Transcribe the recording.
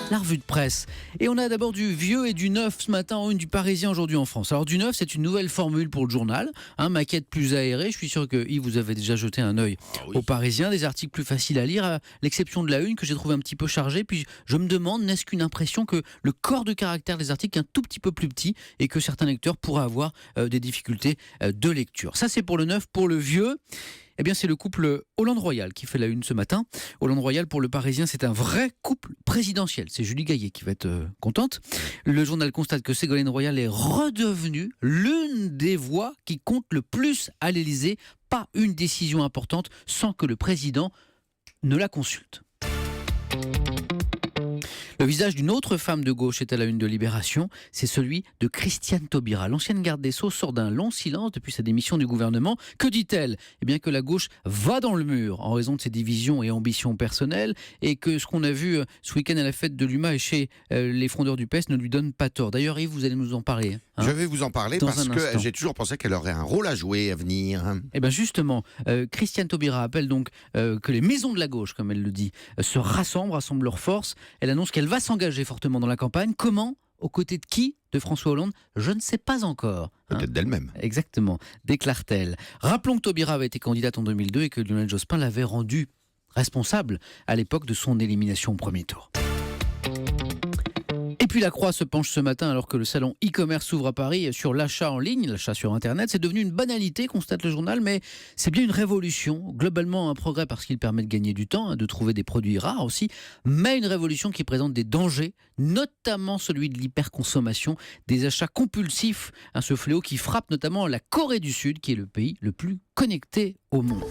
La revue de presse. Et on a d'abord du vieux et du neuf ce matin en une du Parisien aujourd'hui en France. Alors du neuf, c'est une nouvelle formule pour le journal, maquette plus aérée. Je suis sûr que Yves, vous avez déjà jeté un œil au Parisien, des articles plus faciles à lire, à l'exception de la une que j'ai trouvé un petit peu chargée. Puis je me demande, n'est-ce qu'une impression que le corps de caractère des articles est un tout petit peu plus petit et que certains lecteurs pourraient avoir des difficultés de lecture. Ça c'est pour le neuf. Pour le vieux, eh bien, c'est le couple Hollande-Royal qui fait la une ce matin. Hollande-Royal, pour le Parisien, c'est un vrai couple présidentiel. C'est Julie Gaillet qui va être contente. Le journal constate que Ségolène Royal est redevenue l'une des voix qui compte le plus à l'Élysée. Pas une décision importante sans que le président ne la consulte. Le visage d'une autre femme de gauche est à la une de Libération, c'est celui de Christiane Taubira. L'ancienne garde des Sceaux sort d'un long silence depuis sa démission du gouvernement. Que dit-elle ? Eh bien que la gauche va dans le mur en raison de ses divisions et ambitions personnelles et que ce qu'on a vu ce week-end à la fête de l'UMA et chez les frondeurs du PS ne lui donne pas tort. D'ailleurs Yves, vous allez nous en parler. Je vais vous en parler parce que j'ai toujours pensé qu'elle aurait un rôle à jouer à venir. Eh bien justement, Christiane Taubira appelle donc que les maisons de la gauche, comme elle le dit, se rassemblent leurs forces. Elle annonce qu'elle va s'engager fortement dans la campagne. Comment ? Aux côtés de qui ? De François Hollande ? Je ne sais pas encore. Peut-être d'elle-même. Exactement, déclare-t-elle. Rappelons que Taubira avait été candidate en 2002 et que Lionel Jospin l'avait rendue responsable à l'époque de son élimination au premier tour. Et puis la Croix se penche ce matin alors que le salon e-commerce s'ouvre à Paris sur l'achat en ligne, l'achat sur Internet. C'est devenu une banalité, constate le journal, mais c'est bien une révolution. Globalement un progrès parce qu'il permet de gagner du temps, de trouver des produits rares aussi, mais une révolution qui présente des dangers, notamment celui de l'hyperconsommation, des achats compulsifs, ce fléau qui frappe notamment la Corée du Sud, qui est le pays le plus connecté au monde.